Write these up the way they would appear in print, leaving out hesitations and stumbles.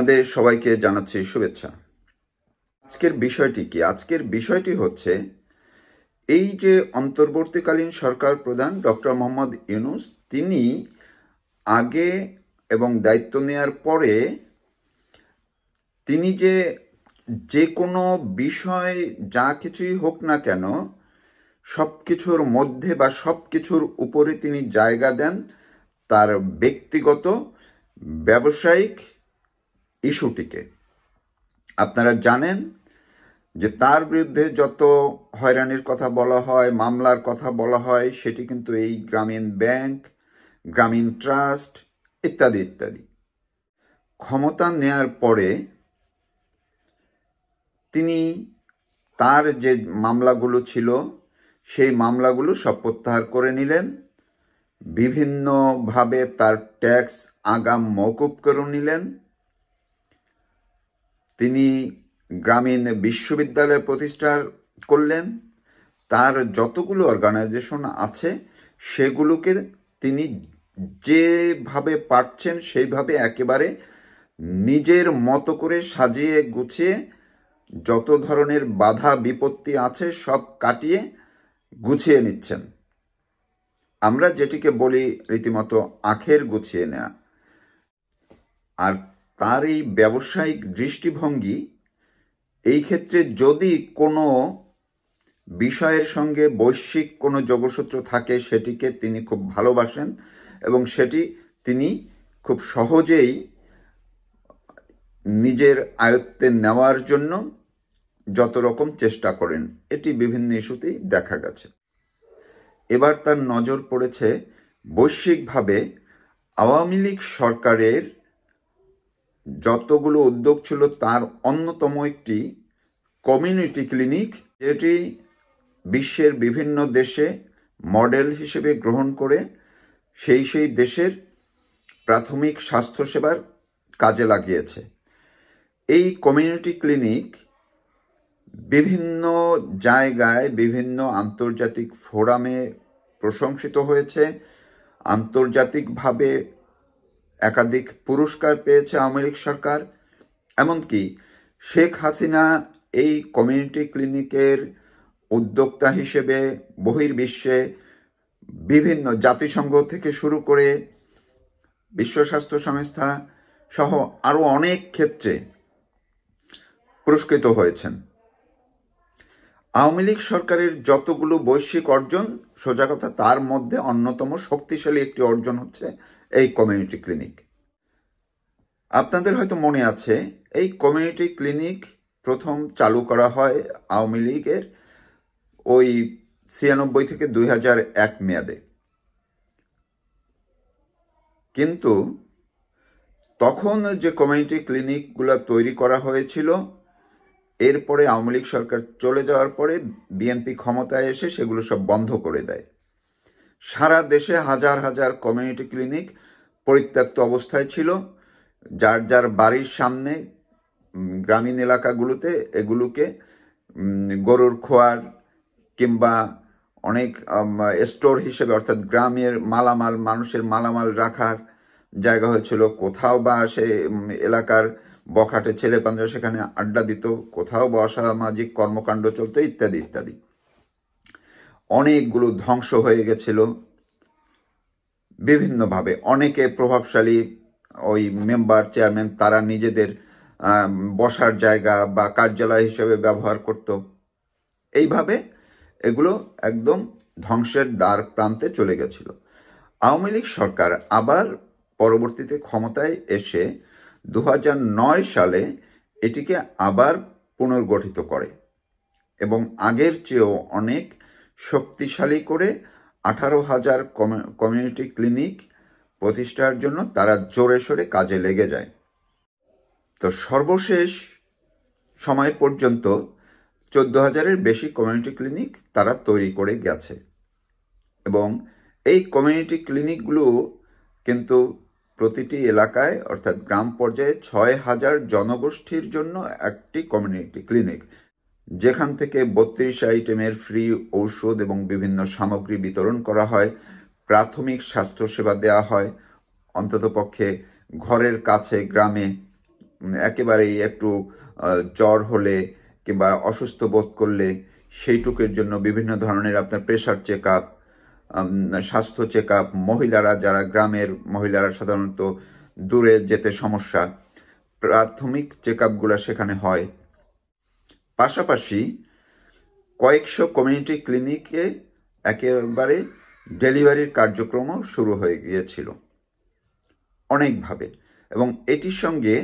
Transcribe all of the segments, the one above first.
আপনাদের সবাইকে জানাচ্ছি শুভেচ্ছা। আজকের বিষয়টি কি? আজকের বিষয়টি হচ্ছে এই যে অন্তর্বর্তীকালীন সরকার প্রধান ডক্টর মোহাম্মদ ইউনূস, তিনি আগে এবং দায়িত্ব নেয়ার পরে তিনি যে কোনো বিষয় যা কিছুই হোক না কেন সবকিছুর মধ্যে বা সবকিছুর উপরে তিনি জায়গা দেন তার ব্যক্তিগত ব্যবসায়িক ইস্যুটিকে। আপনারা জানেন যে তার বিরুদ্ধে যত হয়রানির কথা বলা হয়, মামলার কথা বলা হয়, সেটি কিন্তু এই গ্রামীণ ব্যাংক, গ্রামীণ ট্রাস্ট ইত্যাদি ইত্যাদি। ক্ষমতা নেয়ার পরে তিনি তার যে মামলাগুলো ছিল সেই মামলাগুলো সব প্রত্যাহার করে নিলেন, বিভিন্নভাবে তার ট্যাক্স আগাম মওকুফ করে নিলেন। তিনি গ্রামীণ বিশ্ববিদ্যালয় প্রতিষ্ঠা করলেন। তার যতগুলো অর্গানাইজেশন আছে সেগুলোকে তিনি যেভাবে পারছেন সেইভাবে একেবারে নিজের মতো করে সাজিয়ে গুছিয়ে যত ধরনের বাধা বিপত্তি আছে সব কাটিয়ে গুছিয়ে নিচ্ছেন। আমরা যেটিকে বলি রীতিমতো আখের গুছিয়ে নেয়া। আর তার এই ব্যবসায়িক দৃষ্টিভঙ্গি, এই ক্ষেত্রে যদি কোনো বিষয়ের সঙ্গে বৈশ্বিক কোনো যোগসূত্র থাকে সেটিকে তিনি খুব ভালোবাসেন এবং সেটি তিনি খুব সহজেই নিজের আয়ত্তে নেওয়ার জন্য যত রকম চেষ্টা করেন, এটি বিভিন্ন ইস্যুতেই দেখা গেছে। এবার তার নজর পড়েছে বৈশ্বিকভাবে আওয়ামী লীগ সরকারের যতগুলো উদ্যোগ ছিল তার অন্যতম একটি কমিউনিটি ক্লিনিক, যেটি বিশ্বের বিভিন্ন দেশে মডেল হিসেবে গ্রহণ করে সেই দেশের প্রাথমিক স্বাস্থ্যসেবার কাজে লাগিয়েছে। এই কমিউনিটি ক্লিনিক বিভিন্ন জায়গায় বিভিন্ন আন্তর্জাতিক ফোরামে প্রশংসিত হয়েছে, আন্তর্জাতিকভাবে একাধিক পুরস্কার পেয়েছে আওয়ামী লীগ সরকার। এমনকি শেখ হাসিনা এই কমিউনিটি ক্লিনিকের উদ্যোক্তা হিসেবে বহির্বিশ্বে বিভিন্ন জাতিসংঘ থেকে শুরু করে বিশ্ব স্বাস্থ্য সংস্থা সহ আরো অনেক ক্ষেত্রে পুরস্কৃত হয়েছেন। আওয়ামী লীগ সরকারের যতগুলো বৈশ্বিক অর্জন, সোজা কথা তার মধ্যে অন্যতম শক্তিশালী একটি অর্জন হচ্ছে এই কমিউনিটি ক্লিনিক। আপনাদের হয়তো মনে আছে, এই কমিউনিটি ক্লিনিক প্রথম চালু করা হয় আওয়ামী লীগের ওই 96 থেকে 2001 মেয়াদে। কিন্তু তখন যে কমিউনিটি ক্লিনিকগুলো তৈরি করা হয়েছিল, এরপরে আওয়ামী লীগ সরকার চলে যাওয়ার পরে বিএনপি ক্ষমতায় এসে সেগুলো সব বন্ধ করে দেয়। সারা দেশে হাজার হাজার কমিউনিটি ক্লিনিক পরিত্যক্ত অবস্থায় ছিল। যার যার বাড়ির সামনে গ্রামীণ এলাকাগুলোতে এগুলোকে গরুর খোয়ার কিংবা অনেক স্টোর হিসেবে, অর্থাৎ গ্রামের মালামাল, মানুষের মালামাল রাখার জায়গা হয়েছিল। কোথাও বা সে এলাকার বখাটে ছেলে পাঞ্জা সেখানে আড্ডা দিত, কোথাও বা অসামাজিক কর্মকাণ্ড চলতো ইত্যাদি ইত্যাদি। অনেকগুলো ধ্বংস হয়ে গেছিল বিভিন্নভাবে। অনেকে প্রভাবশালী ওই মেম্বার, চেয়ারম্যান, তারা নিজেদের বসার জায়গা বা কার্যালয় হিসেবে ব্যবহার করত। এইভাবে এগুলো একদম ধ্বংসের দ্বার প্রান্তে চলে গেছিল। আওয়ামী লীগ সরকার আবার পরবর্তীতে ক্ষমতায় এসে 2009 সালে এটিকে আবার পুনর্গঠিত করে এবং আগের চেয়েও অনেক শক্তিশালী করে 18,000 কমিউনিটি ক্লিনিক প্রতিষ্ঠার জন্য তারা জোরে সোরে কাজে লেগে যায়। তো সর্বশেষ সময় পর্যন্ত 14,000-এর বেশি কমিউনিটি ক্লিনিক তারা তৈরি করে গেছে এবং এই কমিউনিটি ক্লিনিকগুলো কিন্তু প্রতিটি এলাকায়, অর্থাৎ গ্রাম পর্যায়ে 6,000 জনগোষ্ঠীর জন্য একটি কমিউনিটি ক্লিনিক, যেখান থেকে 32 আইটেমের ফ্রি ঔষধ এবং বিভিন্ন সামগ্রী বিতরণ করা হয়, প্রাথমিক স্বাস্থ্যসেবা দেওয়া হয়, অন্ততপক্ষে ঘরের কাছে গ্রামে একেবারেই একটু জ্বর হলে কিংবা অসুস্থ বোধ করলে সেইটুকুর জন্য বিভিন্ন ধরনের আপনার প্রেশার চেক আপ, স্বাস্থ্য চেক আপ, মহিলারা যারা গ্রামের মহিলারা সাধারণত দূরে যেতে সমস্যা, প্রাথমিক চেক আপগুলো সেখানে হয়। পাশাপাশি কয়েকশো কমিউনিটি ক্লিনিকে একেবারে ডেলিভারির কার্যক্রমও শুরু হয়ে গিয়েছিল অনেকভাবে। এবং এটির সঙ্গে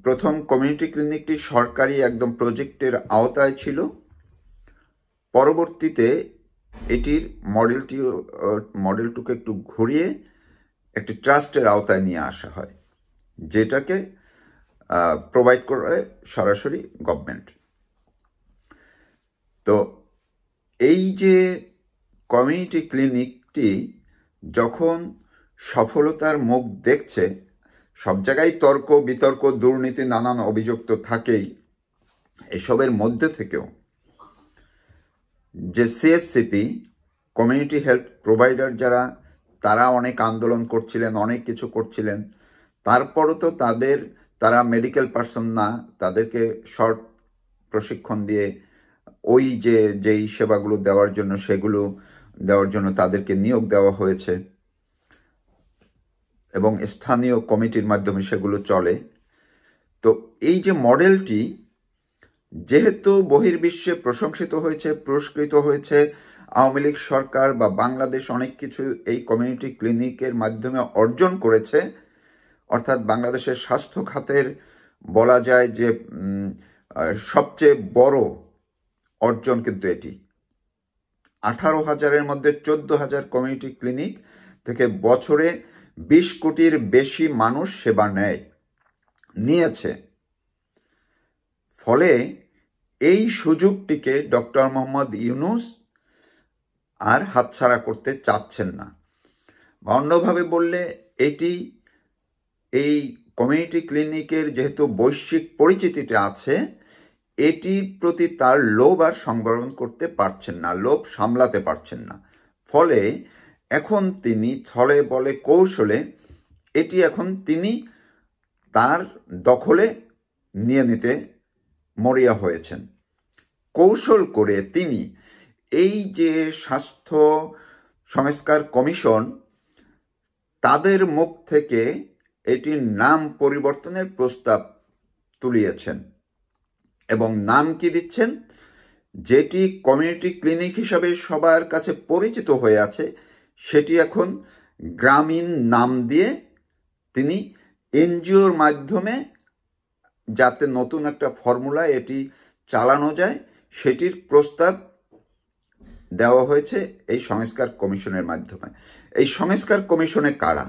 প্রথম কমিউনিটি ক্লিনিকটি সরকারি একদম প্রজেক্টের আওতায় ছিল। পরবর্তীতে এটির মডেলটুকে একটু ঘুরিয়ে একটি ট্রাস্টের আওতায় নিয়ে আসা হয়, যেটাকে প্রোভাইড করে সরাসরি গভর্নমেন্ট। তো এই যে কমিউনিটি ক্লিনিকটি যখন সফলতার মুখ দেখছে, সব জায়গায় তর্ক বিতর্ক দুর্নীতি নানান অভিযোগ তো থাকেই, এসবের মধ্যে থেকেও যে সিএসসিপি কমিউনিটি হেলথ প্রোভাইডার যারা, তারা অনেক আন্দোলন করছিলেন, অনেক কিছু করছিলেন, তারপরও তো তারা মেডিকেল পার্সন না, তাদেরকে শর্ট প্রশিক্ষণ দিয়ে ওই যেই সেবাগুলো দেওয়ার জন্য সেগুলো দেওয়ার জন্য তাদেরকে নিয়োগ দেওয়া হয়েছে এবং স্থানীয় কমিটির মাধ্যমে সেগুলো চলে। তো এই যে মডেলটি যেহেতু বহির্বিশ্বে প্রশংসিত হয়েছে, পুরস্কৃত হয়েছে, আওয়ামী লীগ সরকার বা বাংলাদেশ অনেক কিছু এই কমিউনিটি ক্লিনিকের মাধ্যমে অর্জন করেছে, অর্থাৎ বাংলাদেশের স্বাস্থ্য খাতের বলা যায় যে সবচেয়ে বড় অর্জন কিন্তু এটি। 18,000-এর মধ্যে 14,000 কমিউনিটি ক্লিনিক থেকে বছরে 20 কোটির বেশি মানুষ সেবা নিয়েছে। ফলে এই সুযোগটিকে ডক্টর মোহাম্মদ ইউনূস আর হাতছাড়া করতে চাচ্ছেন না। অন্যভাবে বললে এই কমিউনিটি ক্লিনিকের যেহেতু বৈশ্বিক পরিচিতিটা আছে, এটির প্রতি তার লোভ আর সংবরণ করতে পারছেন না, লোভ সামলাতে পারছেন না। ফলে এখন তিনি ছলে বলে কৌশলে এটি এখন তিনি তার দখলে নিয়ে নিতে মরিয়া হয়েছেন। কৌশল করে তিনি এই যে স্বাস্থ্য সংস্কার কমিশন, তাদের মুখ থেকে এটির নাম পরিবর্তনের প্রস্তাব তুলিয়েছেন এবং নাম কি দিচ্ছেন, যেটি কমিউনিটি ক্লিনিক হিসাবে সবার কাছে পরিচিত হয়ে আছে সেটি এখন গ্রামীণ নাম দিয়ে তিনি এনজিওর মাধ্যমে যাতে নতুন একটা ফর্মুলা এটি চালানো যায় সেটির প্রস্তাব দেওয়া হয়েছে এই সংস্কার কমিশনের মাধ্যমে। এই সংস্কার কমিশনে কারা?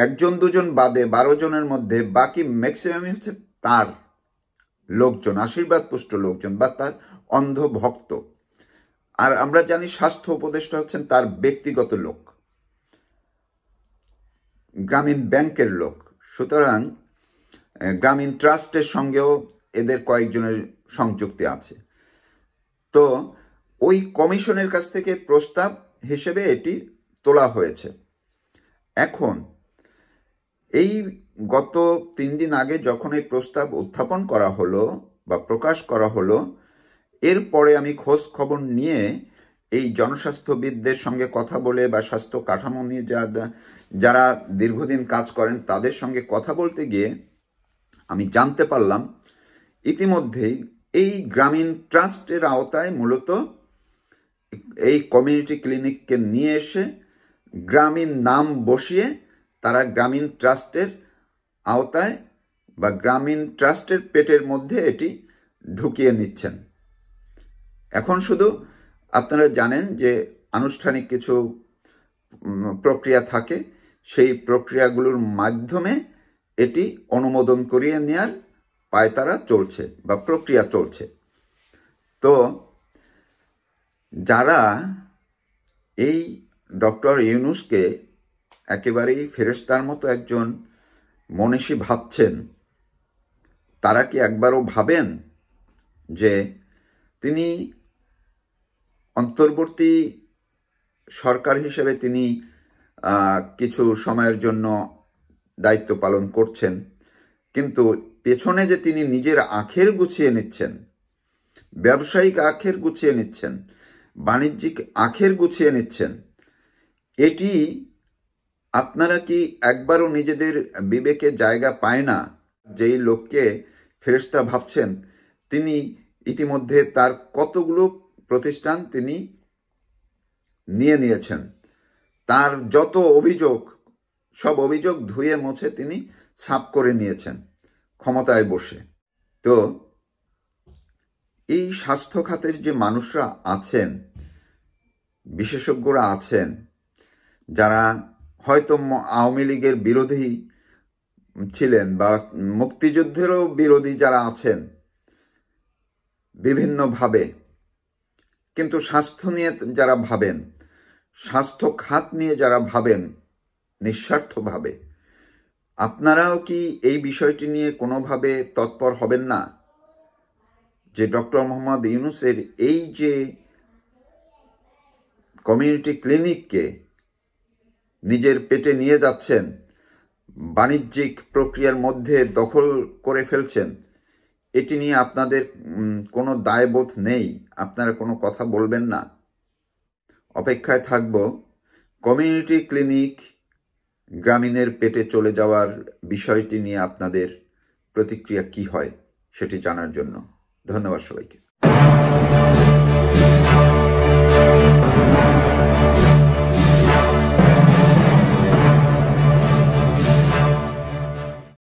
1-2 বাদে 12 জনের মধ্যে বাকি ম্যাক্সিমামই হচ্ছে তার লোকজন, আশীর্বাদ পুষ্ট লোকজন বা তার অন্ধ ভক্ত। আর আমরা জানি স্বাস্থ্য উপদেষ্টা হচ্ছেন তার ব্যক্তিগত লোক, গ্রামীণ ব্যাংকের লোক। সুতরাং গ্রামীণ ট্রাস্টের সঙ্গেও এদের কয়েকজনের সংযুক্তি আছে। তো ওই কমিশনের কাছ থেকে প্রস্তাব হিসেবে এটি তোলা হয়েছে। এখন এই গত 3 দিন আগে যখন এই প্রস্তাব উত্থাপন করা হলো বা প্রকাশ করা হলো, এরপরে আমি খোঁজ খবর নিয়ে এই জনস্বাস্থ্যবিদদের সঙ্গে কথা বলে বা স্বাস্থ্য কাঠামো নিয়ে যারা দীর্ঘদিন কাজ করেন তাদের সঙ্গে কথা বলতে গিয়ে আমি জানতে পারলাম ইতিমধ্যেই এই গ্রামীণ ট্রাস্টের আওতায় মূলত এই কমিউনিটি ক্লিনিককে নিয়ে এসে গ্রামীণ নাম বসিয়ে তারা গ্রামীণ ট্রাস্টের আওতায় বা গ্রামীণ ট্রাস্টের পেটের মধ্যে এটি ঢুকিয়ে নিচ্ছেন। এখন শুধু আপনারা জানেন যে আনুষ্ঠানিক কিছু প্রক্রিয়া থাকে, সেই প্রক্রিয়াগুলোর মাধ্যমে এটি অনুমোদন করিয়ে নেওয়ার পায়তারা চলছে বা প্রক্রিয়া চলছে। তো যারা এই ডক্টর ইউনূসকে একেবারেই ফেরেশতার মতো একজন মনীষী ভাবছেন, তারা কি একবারও ভাবেন যে তিনি অন্তর্বর্তী সরকার হিসেবে তিনি কিছু সময়ের জন্য দায়িত্ব পালন করছেন, কিন্তু পেছনে যে তিনি নিজের আখের গুছিয়ে নিচ্ছেন, ব্যবসায়িক আখের গুছিয়ে নিচ্ছেন, বাণিজ্যিক আখের গুছিয়ে নিচ্ছেন, এটি আপনারা কি একবারও নিজেদের বিবেকে জায়গা পায় না? যেই লোককে ফেরেশতা ভাবছেন, তিনি ইতিমধ্যে তার কতগুলো প্রতিষ্ঠান তিনি নিয়ে নিয়েছেন। তার যত অভিযোগ, সব অভিযোগ ধুয়ে মুছে তিনি সাফ করে নিয়েছেন ক্ষমতায় বসে। তো এই স্বাস্থ্য খাতের যে মানুষরা আছেন, বিশেষজ্ঞরা আছেন, যারা হয়তো আওয়ামী লীগের বিরোধী ছিলেন বা মুক্তিযুদ্ধেরও বিরোধী যারা আছেন বিভিন্নভাবে, কিন্তু স্বাস্থ্য নিয়ে যারা ভাবেন, স্বাস্থ্য খাত নিয়ে যারা ভাবেন নিঃস্বার্থভাবে, আপনারাও কি এই বিষয়টি নিয়ে কোনোভাবে তৎপর হবেন না যে ডক্টর মোহাম্মদ ইউনূসের এই যে কমিউনিটি ক্লিনিককে নিজের পেটে নিয়ে যাচ্ছেন, বাণিজ্যিক প্রক্রিয়ার মধ্যে দখল করে ফেলছেন, এটি নিয়ে আপনাদের কোনো দায়বোধ নেই? আপনারা কোনো কথা বলবেন না? অপেক্ষায় থাকব কমিউনিটি ক্লিনিক গ্রামীণের পেটে চলে যাওয়ার বিষয়টি নিয়ে আপনাদের প্রতিক্রিয়া কি হয় সেটি জানার জন্য। ধন্যবাদ সবাইকে।